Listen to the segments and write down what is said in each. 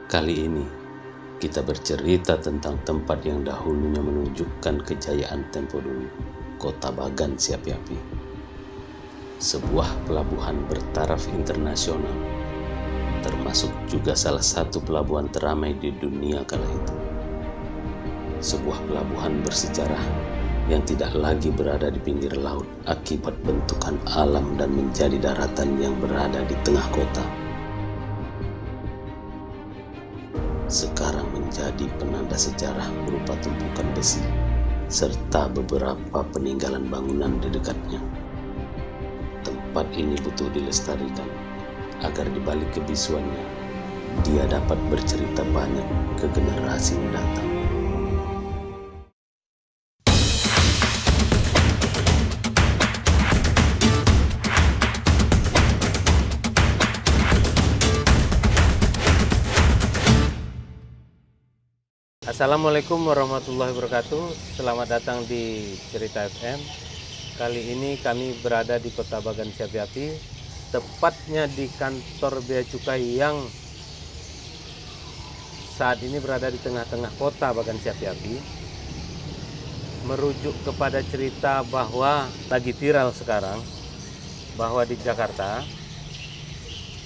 Kali ini kita bercerita tentang tempat yang dahulunya menunjukkan kejayaan tempo dulu, Kota Bagan Siapi Api. Sebuah pelabuhan bertaraf internasional, termasuk juga salah satu pelabuhan teramai di dunia kala itu. Sebuah pelabuhan bersejarah yang tidak lagi berada di pinggir laut akibat bentukan alam dan menjadi daratan yang berada di tengah kota. Sekarang menjadi penanda sejarah berupa tumpukan besi serta beberapa peninggalan bangunan di dekatnya. Tempat ini butuh dilestarikan agar di balik kebisuannya dia dapat bercerita banyak ke generasi mendatang. Assalamualaikum warahmatullahi wabarakatuh. Selamat datang di Cerita FM. Kali ini kami berada di Kota Bagan Siapi Api, tepatnya di kantor Bea Cukai yang saat ini berada di tengah-tengah Kota Bagan Siapi Api. Merujuk kepada cerita bahwa lagi viral sekarang, bahwa di Jakarta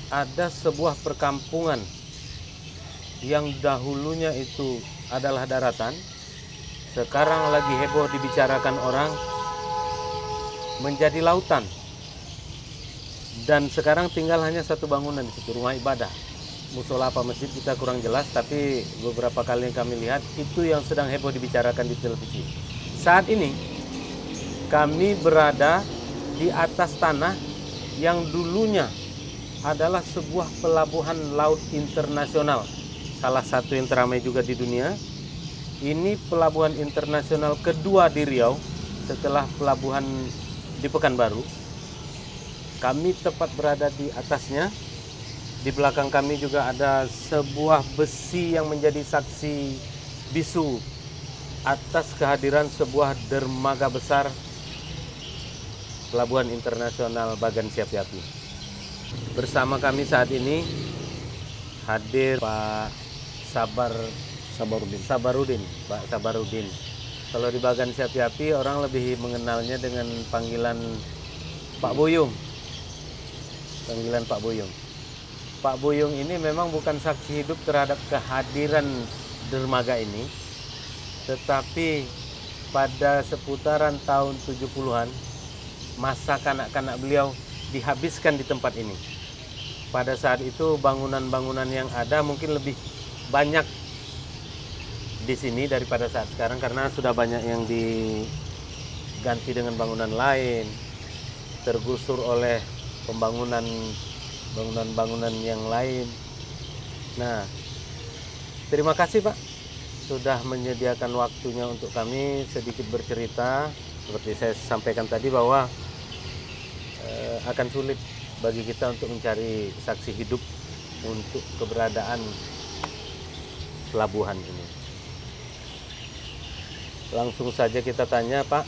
ada sebuah perkampungan yang dahulunya itu adalah daratan, sekarang lagi heboh dibicarakan orang menjadi lautan, dan sekarang tinggal hanya satu bangunan di situ, rumah ibadah, musola apa masjid kita kurang jelas, tapi beberapa kali yang kami lihat itu yang sedang heboh dibicarakan di televisi. Saat ini kami berada di atas tanah yang dulunya adalah sebuah pelabuhan laut internasional, salah satu yang teramai juga di dunia. Ini pelabuhan internasional kedua di Riau setelah pelabuhan di Pekanbaru. Kami tepat berada di atasnya. Di belakang kami juga ada sebuah besi yang menjadi saksi bisu atas kehadiran sebuah dermaga besar Pelabuhan Internasional Bagan Siapi Api. Bersama kami saat ini hadir Pak Sabarudin. Pak Sabarudin. Kalau di Bagan Siapi Api orang lebih mengenalnya dengan panggilan Pak Buyung. Panggilan Pak Buyung. Pak Buyung ini memang bukan saksi hidup terhadap kehadiran dermaga ini, tetapi pada seputaran tahun 70-an masa kanak-kanak beliau dihabiskan di tempat ini. Pada saat itu bangunan-bangunan yang ada mungkin lebih banyak di sini daripada saat sekarang, karena sudah banyak yang diganti dengan bangunan lain, tergusur oleh bangunan yang lain. Nah, terima kasih Pak sudah menyediakan waktunya untuk kami sedikit bercerita. Seperti saya sampaikan tadi bahwa akan sulit bagi kita untuk mencari saksi hidup untuk keberadaan pelabuhan ini. Langsung saja kita tanya Pak,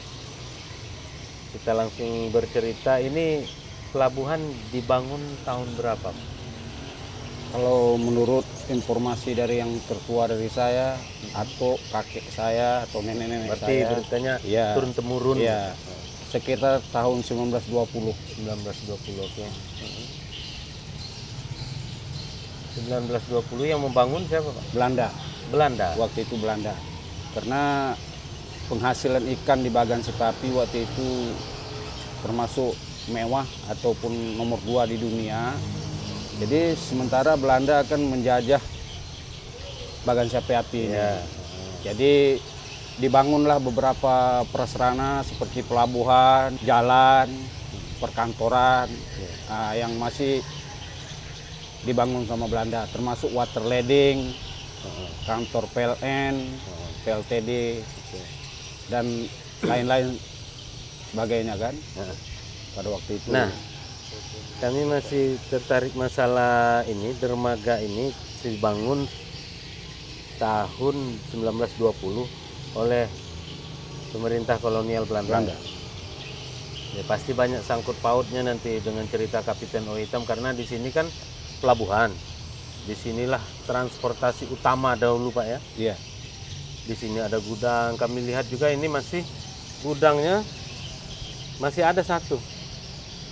kita langsung bercerita, ini pelabuhan dibangun tahun berapa Pak? Kalau menurut informasi dari yang tertua dari saya, atau kakek saya, atau nenek-nenek berarti saya, beritanya ya, turun-temurun ya, sekitar tahun 1920. 1920, oke. 1920 yang membangun siapa Pak? Belanda. Waktu itu Belanda. Karena penghasilan ikan di Bagan Siapi Api waktu itu termasuk mewah ataupun nomor 2 di dunia. Jadi sementara Belanda akan menjajah Bagan Siapi Api ini. Ya. Jadi dibangunlah beberapa prasarana seperti pelabuhan, jalan, perkantoran, yang masih dibangun sama Belanda, termasuk water leading, kantor PLN, PLTD, dan lain-lain sebagainya kan pada waktu itu. Nah, kami masih tertarik masalah ini, dermaga ini dibangun tahun 1920 oleh pemerintah kolonial Belanda. Ya, pasti banyak sangkut pautnya nanti dengan cerita Kapiten O Hitam, karena di sini kan pelabuhan. Disinilah transportasi utama dahulu Pak ya. Iya. Di sini ada gudang. Kami lihat juga ini masih gudangnya masih ada satu.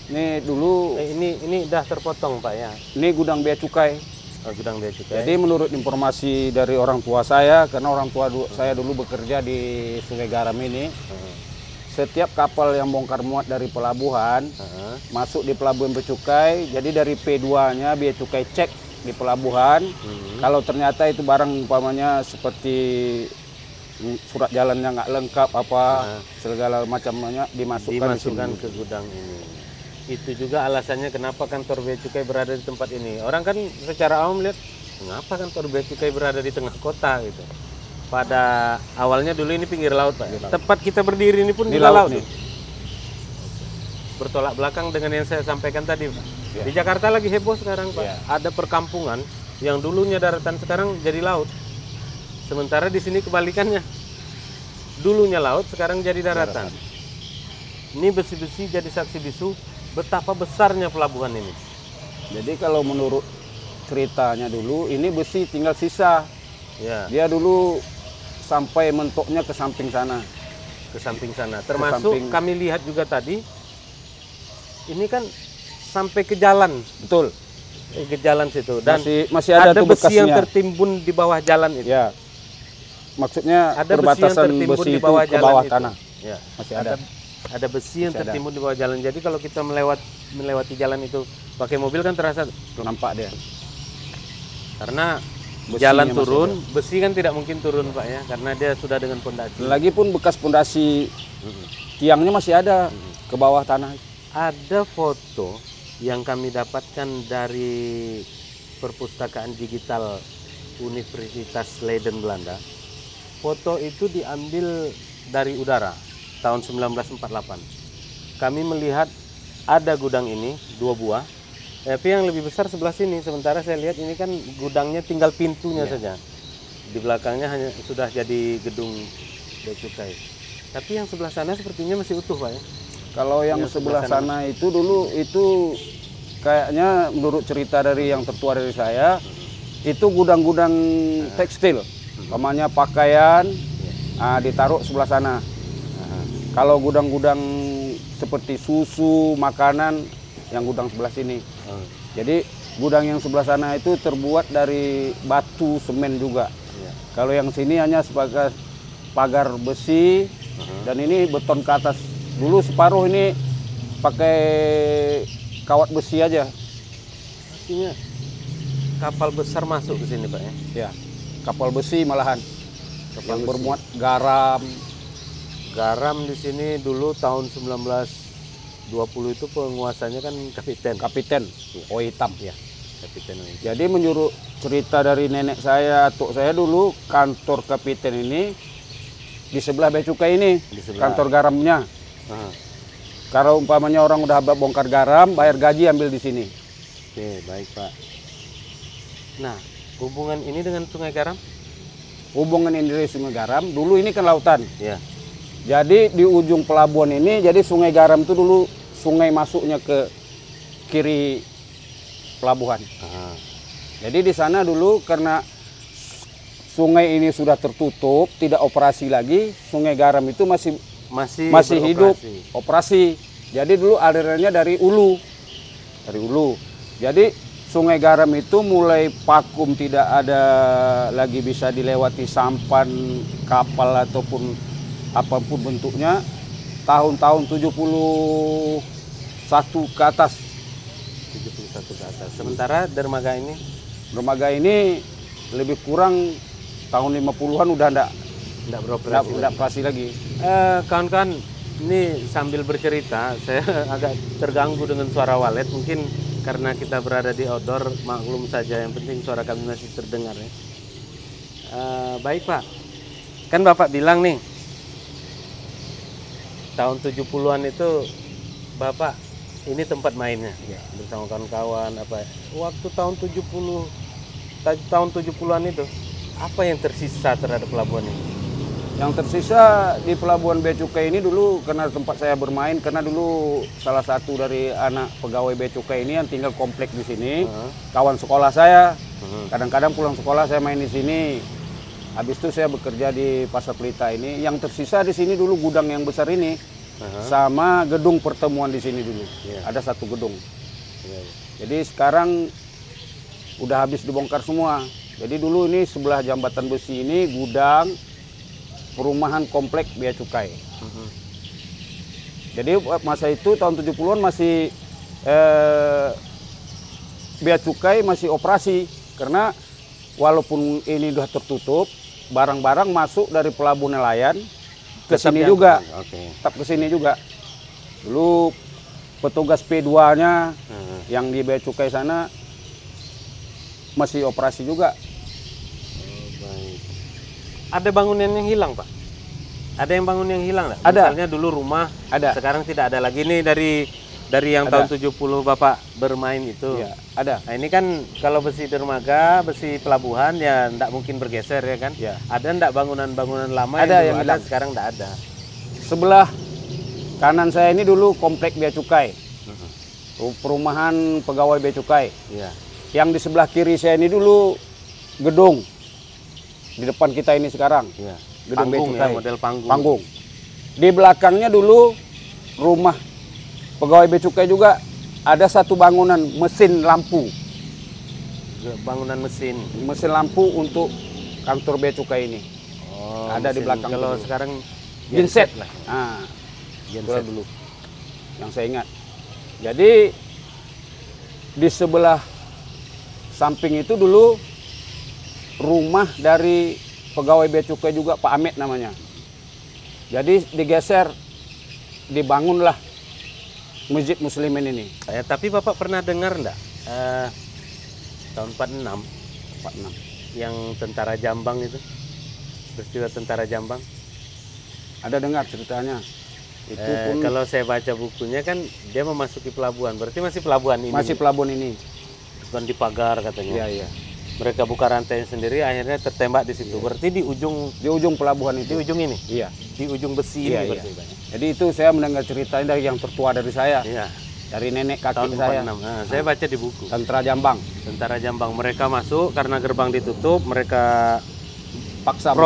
Ini dulu Ini udah terpotong Pak ya. ini gudang bea cukai. Oh, gudang bea cukai. Jadi menurut informasi dari orang tua saya, karena orang tua saya dulu bekerja di Sungai Garam ini, setiap kapal yang bongkar muat dari pelabuhan masuk di pelabuhan bea cukai, jadi dari P2-nya bea cukai cek di pelabuhan. Kalau ternyata itu barang umpamanya seperti surat jalannya nggak lengkap segala macamnya dimasukkan ke gudang ini. Itu juga alasannya kenapa kantor bea cukai berada di tempat ini. Orang kan secara awam lihat, mengapa kantor bea cukai berada di tengah kota gitu. Pada awalnya dulu ini pinggir laut Pak. Tepat kita berdiri ini pun di laut nih. Bertolak belakang dengan yang saya sampaikan tadi Pak. Ya. Di Jakarta lagi heboh sekarang Pak. Ya. Ada perkampungan yang dulunya daratan sekarang jadi laut. Sementara di sini kebalikannya. Dulunya laut sekarang jadi daratan. Ini besi-besi jadi saksi bisu betapa besarnya pelabuhan ini. Jadi kalau menurut ceritanya dulu ini besi tinggal sisa. Ya. Dia dulu sampai mentoknya ke samping sana. Ke samping sana. Termasuk kami lihat juga tadi, ini kan sampai ke jalan. Betul. Ke jalan situ. Dan masih ada tuh besi yang bekasnya. tertimbun di bawah jalan itu. Ya. Maksudnya Ada perbatasan besi besi di bawah itu ke bawah jalan tanah. itu. Ya. Masih ada. Ada besi yang Masih ada. tertimbun di bawah jalan. Jadi kalau kita melewati jalan itu pakai mobil kan terasa Nampak dia. karena Besinya jalan masih turun, besi kan tidak mungkin turun Pak ya, karena dia sudah dengan pondasi. Lagipun bekas pondasi tiangnya masih ada ke bawah tanah. Ada foto yang kami dapatkan dari perpustakaan digital Universitas Leiden Belanda. Foto itu diambil dari udara tahun 1948. Kami melihat ada gudang ini 2 buah, tapi yang lebih besar sebelah sini. Sementara saya lihat ini kan gudangnya tinggal pintunya saja. Di belakangnya hanya sudah jadi gedung bea cukai. Tapi yang sebelah sana sepertinya masih utuh Pak ya. Kalau yang sebelah sana itu dulu itu kayaknya menurut cerita dari yang tertua dari saya, itu gudang-gudang tekstil. Namanya pakaian ditaruh sebelah sana. Kalau gudang-gudang seperti susu, makanan, yang gudang sebelah sini. Jadi gudang yang sebelah sana itu terbuat dari batu semen juga. Kalau yang sini hanya sebagai pagar besi dan ini beton ke atas. Dulu separuh ini pakai kawat besi aja. Artinya kapal besar masuk ke sini Pak ya? Ya, kapal besi malahan. Yang bermuat garam. Garam di sini dulu tahun 1920 itu penguasanya kan kapiten. Oh hitam ya. Kapiten. Jadi menurut cerita dari nenek saya, atuk saya dulu, kantor kapiten ini di sebelah bea cukai ini, kantor garamnya. Kalau umpamanya orang udah bongkar garam, bayar gaji ambil di sini. Oke, baik Pak. Nah, hubungan ini dengan Sungai Garam? Hubungan ini dari Sungai Garam, dulu ini kan lautan. Ya. Jadi di ujung pelabuhan ini, jadi Sungai Garam itu dulu sungai masuknya ke kiri pelabuhan. Jadi di sana dulu karena sungai ini sudah tertutup, tidak operasi lagi, Sungai Garam itu masih hidup, operasi. Jadi dulu alirannya dari ulu. Jadi Sungai Garam itu mulai vakum, tidak ada lagi bisa dilewati sampan, kapal ataupun apapun bentuknya, tahun-tahun 71 ke atas. 71 ke atas. Sementara dermaga ini lebih kurang tahun 50-an udah enggak beroperasi lagi. Kawan-kawan, ini sambil bercerita, saya agak terganggu dengan suara walet. Mungkin karena kita berada di outdoor, maklum saja. Yang penting suara kami masih terdengar ya. Baik Pak, kan Bapak bilang nih, tahun 70-an itu Bapak ini tempat mainnya bersama kawan-kawan waktu tahun 70-an itu apa yang tersisa terhadap pelabuhan ini? Yang tersisa di Pelabuhan Bea Cukai ini dulu karena tempat saya bermain, karena dulu salah satu dari anak pegawai Bea Cukai ini yang tinggal komplek di sini, kawan sekolah saya. Kadang-kadang pulang sekolah saya main di sini. Habis itu saya bekerja di Pasar Pelita ini. Yang tersisa di sini dulu gudang yang besar ini, sama gedung pertemuan di sini dulu. Ada satu gedung. Jadi sekarang udah habis dibongkar semua. Jadi dulu ini sebelah jambatan besi ini gudang perumahan komplek Bea Cukai. Jadi masa itu tahun 70-an masih Bea Cukai masih operasi, karena walaupun ini sudah tertutup, barang-barang masuk dari pelabuhan nelayan ke sini juga. Tetap ke sini juga. Dulu petugas P2-nya yang di Bea Cukai sana masih operasi juga. Ada bangunan yang hilang, Pak? Ada yang bangun yang hilang nggak? Ada. Misalnya dulu rumah, ada. Sekarang tidak ada lagi. Ini dari yang tahun 70 Bapak bermain itu. Iya, ada. Nah ini kan kalau besi dermaga, besi pelabuhan ya nggak mungkin bergeser ya kan? Ya. Ada nggak bangunan-bangunan lama Ada yang hilang. sekarang nggak ada? Sebelah kanan saya ini dulu komplek Bea Cukai. Perumahan pegawai Bea Cukai. Iya. Yang di sebelah kiri saya ini dulu gedung. Di depan kita ini sekarang. Iya. Gedung Bea Panggung ya, Cukai. model panggung. Panggung. Di belakangnya dulu rumah pegawai Bea Cukai juga, ada satu bangunan mesin lampu. Bangunan mesin. Mesin lampu untuk kantor Bea Cukai ini. Oh, ada di mesin. belakang. Kalau dulu. sekarang genset lah. Nah, Genset dulu yang saya ingat. Jadi di sebelah samping itu dulu rumah dari pegawai Bea Cukai juga, Pak Amet namanya. Jadi digeser, dibangunlah Masjid Muslimin ini. Tapi Bapak pernah dengar enggak tahun 46 yang tentara Jambang itu? Peristiwa tentara Jambang? Ada dengar ceritanya. Itu pun kalau saya baca bukunya kan dia memasuki pelabuhan, berarti masih pelabuhan ini. masih pelabuhan ini. Bukan di pagar katanya. Iya, iya. Mereka buka rantai sendiri, akhirnya tertembak di situ. Berarti di ujung Pelabuhan itu. di ujung ini. Iya. Di ujung besi Iya, ini iya. berarti, Pak. Jadi itu saya mendengar ceritanya dari yang tertua dari saya. Iya. Dari nenek Tahun kakek saya. 46. Nah, saya baca di buku. Tentara Jambang. Tentara Jambang, mereka masuk karena gerbang ditutup, mereka Paksa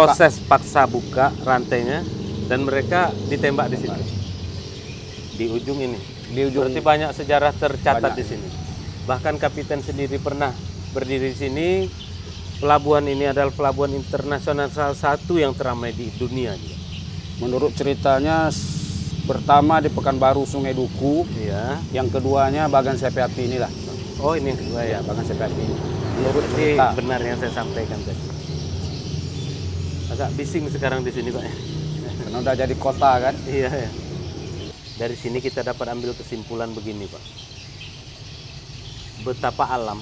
paksa buka rantainya dan mereka ditembak di situ. Di ujung ini. Di ujung. Berarti banyak sejarah tercatat Banyak. di sini. Bahkan kapiten sendiri pernah berdiri di sini. Pelabuhan ini adalah pelabuhan internasional salah satu yang teramai di dunia juga. Menurut ceritanya pertama di Pekanbaru Sungai Duku, Iya. yang keduanya Bagan Sepi Api inilah. Oh ini yang kedua ya. Bagan Sepi Api. Menurut cerita. benar yang saya sampaikan tadi. Agak bising sekarang di sini Pak. Karena udah jadi kota kan. Iya. Ya. Dari sini kita dapat ambil kesimpulan begini Pak. Betapa alam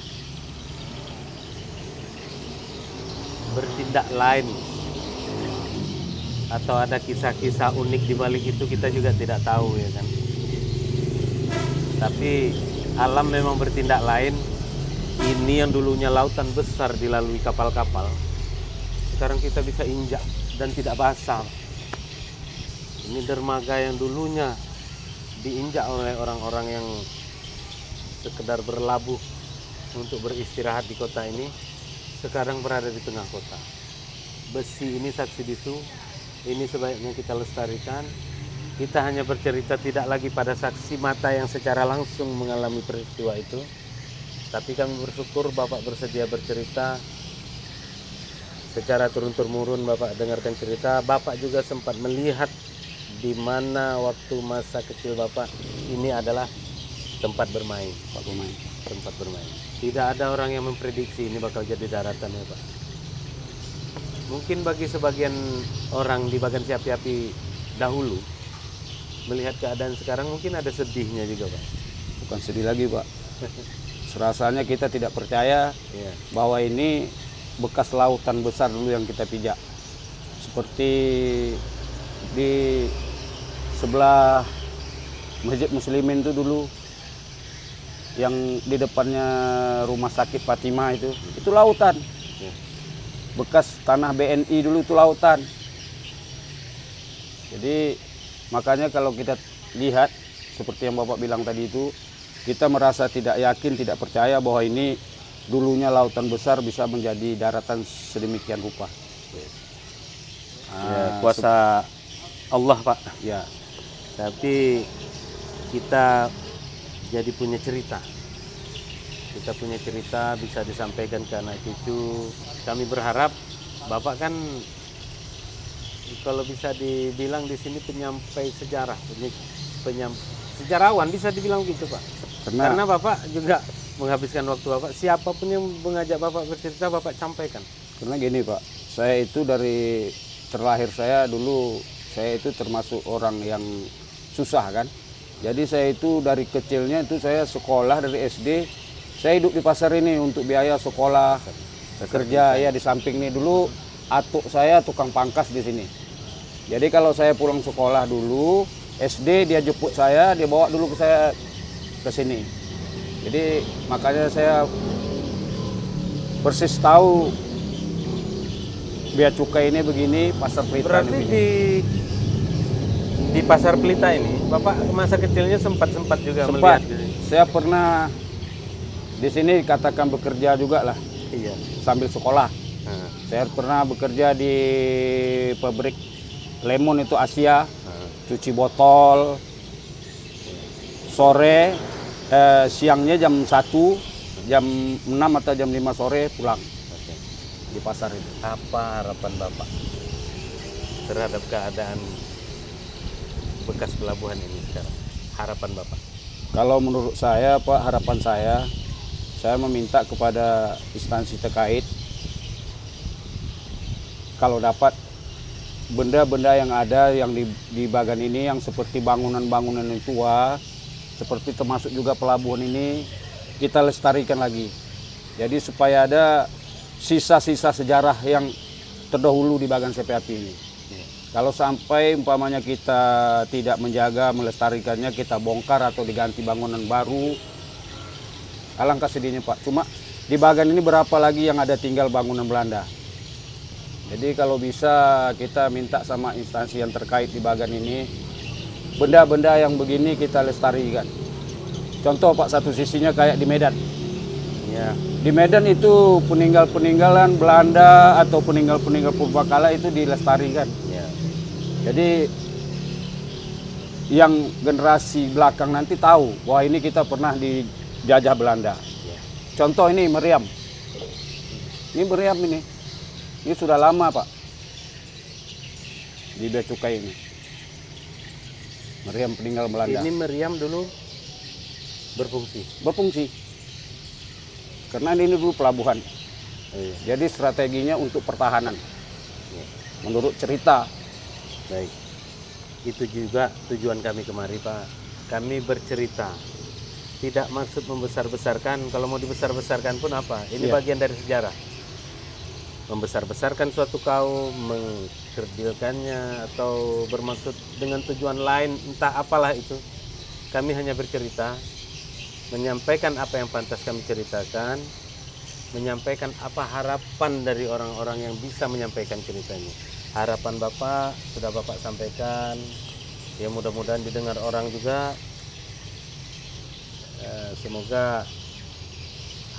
bertindak lain atau ada kisah-kisah unik di balik itu kita juga tidak tahu ya kan. Tapi alam memang bertindak lain. Ini yang dulunya lautan besar dilalui kapal-kapal, sekarang kita bisa injak dan tidak basah. Ini dermaga yang dulunya diinjak oleh orang-orang yang sekedar berlabuh untuk beristirahat di kota ini, sekarang berada di tengah kota. Besi ini saksi bisu, ini sebaiknya kita lestarikan. Kita hanya bercerita tidak lagi pada saksi mata yang secara langsung mengalami peristiwa itu. Tapi kami bersyukur Bapak bersedia bercerita. Secara turun-temurun Bapak dengarkan cerita. Bapak juga sempat melihat di mana waktu masa kecil Bapak ini adalah tempat bermain. Tempat bermain. Tidak ada orang yang memprediksi ini bakal jadi daratan ya Pak. Mungkin bagi sebagian orang di Bagan Sepi Api dahulu melihat keadaan sekarang mungkin ada sedihnya juga Pak. Bukan sedih lagi Pak. Serasanya kita tidak percaya bahwa ini bekas lautan besar dulu yang kita pijak. Seperti di sebelah Masjid Muslimin itu dulu, yang di depannya rumah sakit Fatima itu lautan. Bekas tanah BNI dulu itu lautan. Jadi makanya kalau kita lihat seperti yang Bapak bilang tadi itu, kita merasa tidak yakin, tidak percaya bahwa ini dulunya lautan besar bisa menjadi daratan sedemikian rupa. Ya, kuasa Allah, Pak. Ya. Tapi kita jadi punya cerita. Kita punya cerita bisa disampaikan ke anak cucu. Kami berharap Bapak kan kalau bisa dibilang di sini penyampai sejarah, sejarawan bisa dibilang gitu, Pak. Karena Bapak juga menghabiskan waktu Bapak. Siapapun yang mengajak Bapak bercerita, Bapak sampaikan. Karena gini Pak, saya itu dari terlahir saya dulu, saya itu termasuk orang yang susah kan. Jadi saya itu dari kecilnya itu saya sekolah dari SD, saya hidup di pasar ini untuk biaya sekolah, kerja ya di samping ini dulu. Atuk saya tukang pangkas di sini. Jadi kalau saya pulang sekolah dulu, SD dia jemput saya, dia bawa dulu ke saya ke sini. Jadi makanya saya persis tahu bea cukai ini begini, pasar Pelita. Berarti ini begini. Di pasar Pelita ini, Bapak masa kecilnya sempat juga Sempat. melihat. Saya pernah di sini katakan bekerja juga lah, Iya. sambil sekolah. Saya pernah bekerja di pabrik lemon itu Asia, cuci botol. Sore, siangnya jam 1, jam 6 atau jam 5 sore pulang. Di pasar itu. Apa harapan Bapak terhadap keadaan bekas pelabuhan ini sekarang? Harapan Bapak? Kalau menurut saya Pak, harapan saya meminta kepada instansi terkait kalau dapat benda-benda yang ada yang di bagan ini yang seperti bangunan-bangunan yang tua, seperti termasuk juga pelabuhan ini, kita lestarikan lagi. Jadi supaya ada sisa-sisa sejarah yang terdahulu di bagan CPAP ini. Kalau sampai umpamanya kita tidak menjaga, melestarikannya, kita bongkar atau diganti bangunan baru, alangkah sedihnya Pak. Cuma di bagan ini berapa lagi yang ada tinggal bangunan Belanda. Jadi kalau bisa kita minta sama instansi yang terkait di bagan ini, benda-benda yang begini kita lestarikan. Contoh Pak, satu sisinya kayak di Medan. Ya. Di Medan itu peninggalan-peninggalan Belanda atau peninggal-peninggal purbakala itu dilestarikan. Ya. Jadi yang generasi belakang nanti tahu bahwa ini kita pernah dijajah Belanda. Ya. Contoh ini meriam. Ini meriam ini. Ini sudah lama Pak di bea cukai ini. Meriam peninggal Belanda. Ini meriam dulu Berfungsi. Karena ini dulu pelabuhan. Jadi strateginya untuk pertahanan. Menurut cerita. Baik. Itu juga tujuan kami kemari Pak. Kami bercerita. Tidak maksud membesar-besarkan. Kalau mau dibesar-besarkan pun apa? Ini bagian dari sejarah. Membesar-besarkan suatu kaum, mengkerdilkannya, atau bermaksud dengan tujuan lain, entah apalah itu. Kami hanya bercerita, menyampaikan apa yang pantas kami ceritakan, menyampaikan apa harapan dari orang-orang yang bisa menyampaikan ceritanya. Harapan Bapak sudah Bapak sampaikan, ya mudah-mudahan didengar orang juga. Semoga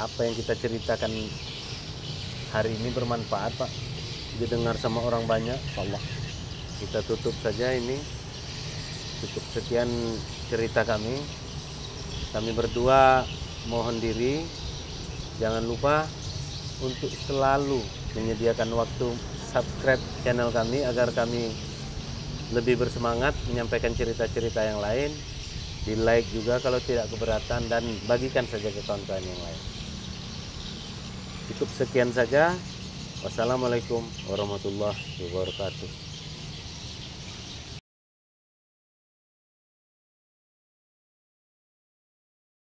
apa yang kita ceritakan hari ini bermanfaat Pak, didengar sama orang banyak. Insyaallah. Kita tutup saja ini. Cukup sekian cerita kami. Kami berdua mohon diri. Jangan lupa untuk selalu menyediakan waktu subscribe channel kami agar kami lebih bersemangat menyampaikan cerita-cerita yang lain. Di like juga kalau tidak keberatan, dan bagikan saja ke kawan-kawan yang lain. Cukup sekian saja. Wassalamualaikum warahmatullahi wabarakatuh.